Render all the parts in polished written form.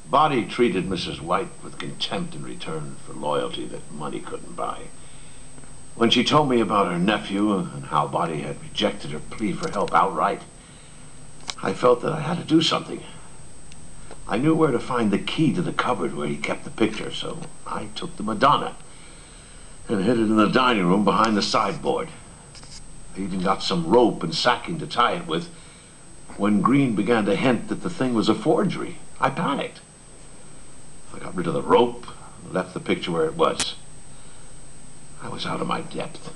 Boddy treated Mrs. White with contempt in return for loyalty that money couldn't buy. When she told me about her nephew and how Boddy had rejected her plea for help outright, I felt that I had to do something. I knew where to find the key to the cupboard where he kept the picture, so I took the Madonna and hid it in the dining room behind the sideboard. I even got some rope and sacking to tie it with. When Green began to hint that the thing was a forgery, I panicked. I got rid of the rope and left the picture where it was. I was out of my depth.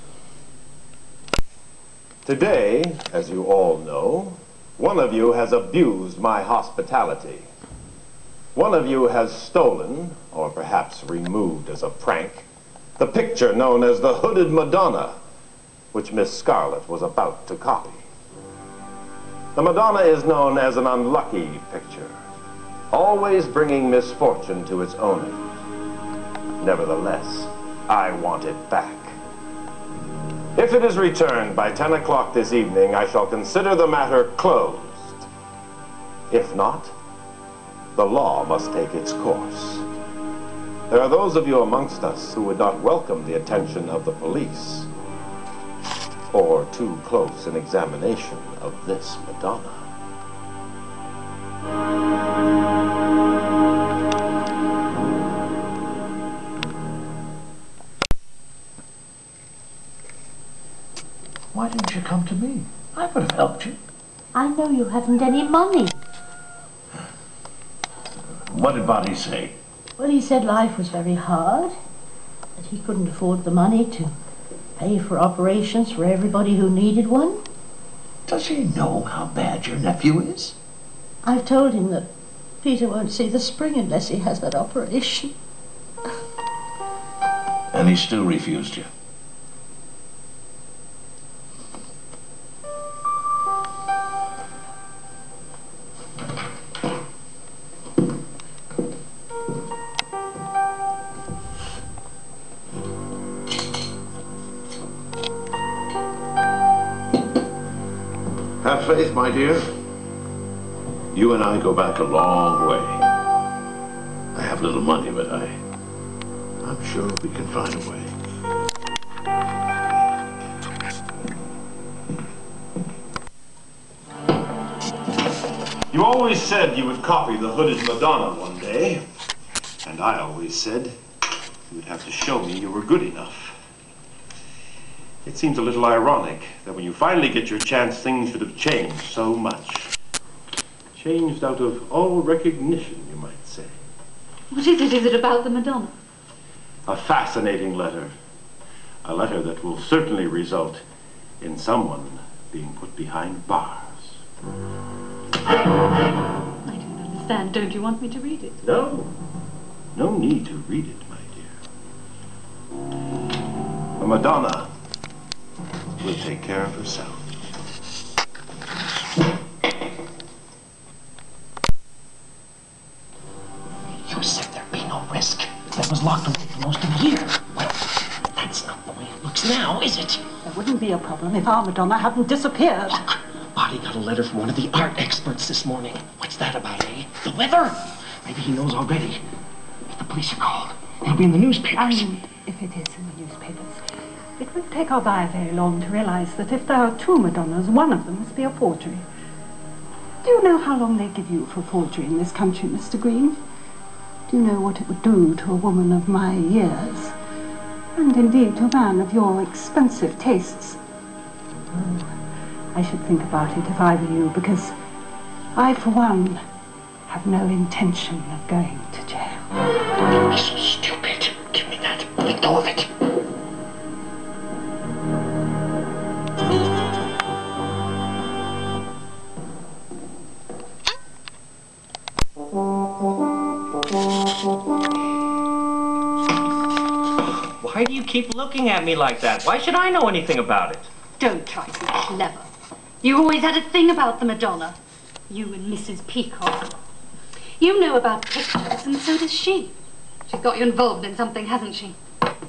Today, as you all know, one of you has abused my hospitality. One of you has stolen, or perhaps removed as a prank, the picture known as the Hooded Madonna, which Miss Scarlet was about to copy. The Madonna is known as an unlucky picture, always bringing misfortune to its owner. Nevertheless, I want it back. If it is returned by 10 o'clock this evening, I shall consider the matter closed. If not, the law must take its course. There are those of you amongst us who would not welcome the attention of the police or too close an examination of this Madonna. Why didn't you come to me? I would have helped you. I know you haven't any money. What did Boddy say? Well, he said life was very hard, that he couldn't afford the money to pay for operations for everybody who needed one. Does he know how bad your nephew is? I've told him that Peter won't see the spring unless he has that operation. And he still refused you? Have faith, my dear. You and I go back a long way. I have little money, but I'm sure we can find a way. You always said you would copy the Hooded Madonna one day, and I always said you would have to show me you were good enough. It seems a little ironic that when you finally get your chance, things should have changed so much. Changed out of all recognition, you might say. What is it? Is it about the Madonna? A fascinating letter. A letter that will certainly result in someone being put behind bars. I don't understand. Don't you want me to read it? No. No need to read it, my dear. The Madonna will take care of herself. You said there'd be no risk. That was locked away for most of the year. Well, that's not the way it looks now, is it? There wouldn't be a problem if our Madonna hadn't disappeared. Look, Boddy got a letter from one of the art experts this morning. What's that about, eh? The weather? Maybe he knows already. If the police are called, it'll be in the newspapers. If it is in the newspapers. It won't take our buyer very long to realize that if there are two Madonnas, one of them must be a forgery. Do you know how long they give you for forgery in this country, Mr. Green? Do you know what it would do to a woman of my years? And indeed to a man of your expensive tastes? Oh, I should think about it if I were you, because I, for one, have no intention of going to jail. Don't be so stupid. Give me that. Let go of it. Why do you keep looking at me like that? Why should I know anything about it? Don't try to be clever. You always had a thing about the Madonna. You and Mrs. Peacock. You know about pictures, and so does she. She's got you involved in something, hasn't she?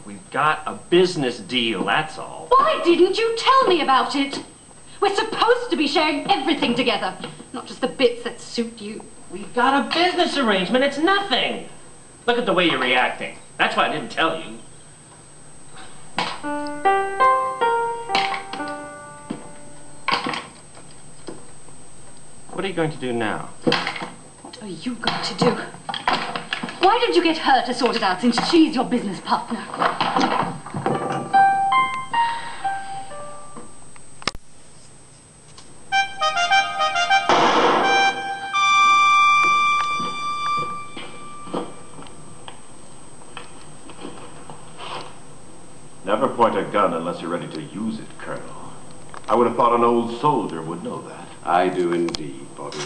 We've got a business deal, that's all. Why didn't you tell me about it? We're supposed to be sharing everything together, not just the bits that suit you. We got a business arrangement. It's nothing. Look at the way you're reacting. That's why I didn't tell you. What are you going to do now? What are you going to do? Why did you get her to sort it out since she's your business partner? Never point a gun unless you're ready to use it, Colonel. I would have thought an old soldier would know that. I do indeed, Boddy.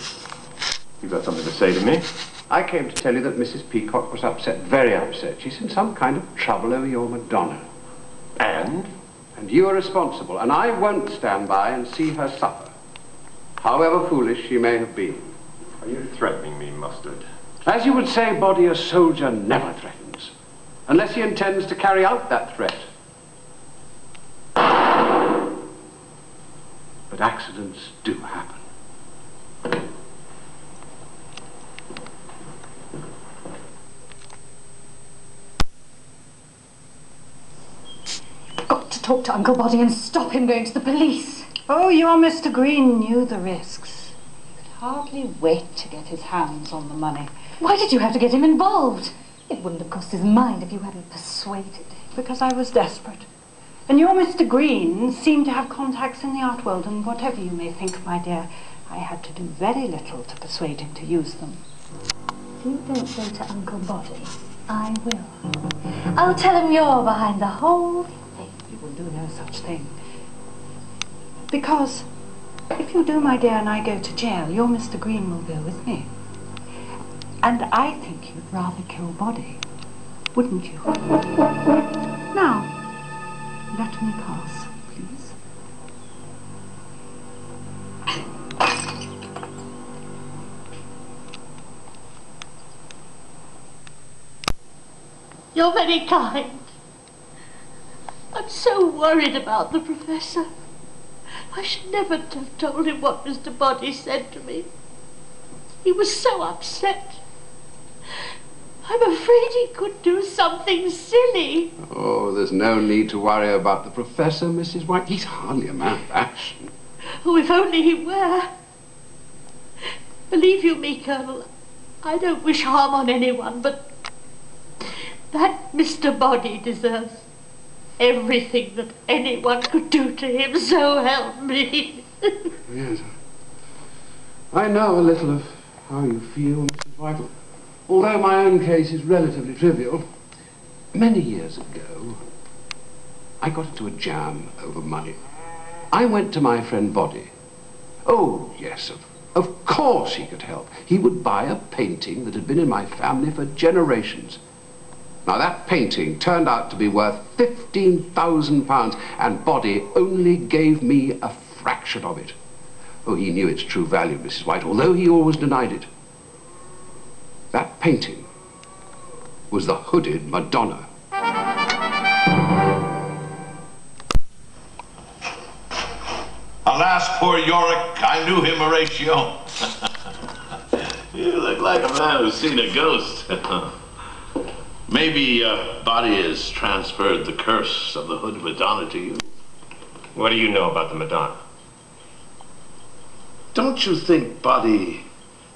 You got something to say to me? I came to tell you that Mrs. Peacock was upset, very upset. She's in some kind of trouble over your Madonna. And? And you are responsible, and I won't stand by and see her suffer, however foolish she may have been. Are you threatening me, Mustard? As you would say, Boddy, a soldier never threatens, unless he intends to carry out that threat. But accidents do happen. Got to talk to Uncle Boddy and stop him going to the police. Oh, your Mr. Green knew the risks. He could hardly wait to get his hands on the money. Why did you have to get him involved? It wouldn't have crossed his mind if you hadn't persuaded him. Because I was desperate. And your Mr. Green seemed to have contacts in the art world, and whatever you may think, my dear, I had to do very little to persuade him to use them. If you don't go to Uncle Boddy, I will. I'll tell him you're behind the whole thing. You will do no such thing. Because if you do, my dear, and I go to jail, your Mr. Green will go with me. And I think you'd rather kill Boddy, wouldn't you? Now, let me pass, please. You're very kind. I'm so worried about the Professor. I should never have told him what Mr. Boddy said to me. He was so upset. I'm afraid he could do something silly. Oh, there's no need to worry about the Professor, Mrs. White. He's hardly a man of action. Oh, if only he were. Believe you me, Colonel, I don't wish harm on anyone, but that Mr. Boddy deserves everything that anyone could do to him, so help me. Yes. I know a little of how you feel, Mrs. White. Although my own case is relatively trivial, many years ago, I got into a jam over money. I went to my friend Boddy. Oh, yes, of course he could help. He would buy a painting that had been in my family for generations. Now, that painting turned out to be worth £15,000, and Boddy only gave me a fraction of it. Oh, he knew its true value, Mrs. White, although he always denied it. That painting was the hooded Madonna. Alas, poor Yorick, I knew him, Horatio. You look like a man who's seen a ghost. Maybe Boddy has transferred the curse of the hooded Madonna to you. What do you know about the Madonna? Don't you think Boddy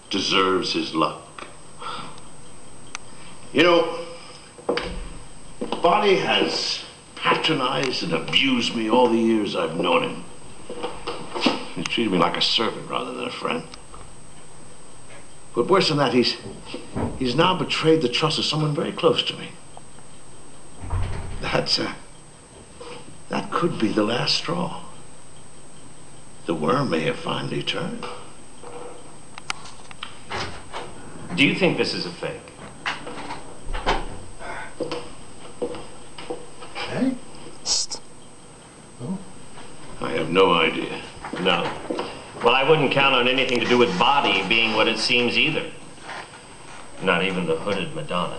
deserves his luck? You know, Boddy has patronized and abused me all the years I've known him. He's treated me like a servant rather than a friend. But worse than that, he's now betrayed the trust of someone very close to me. That could be the last straw. The worm may have finally turned. Do you think this is a fake? Hey? Oh. I have no idea. No. Well, I wouldn't count on anything to do with Boddy being what it seems either. Not even the hooded Madonna.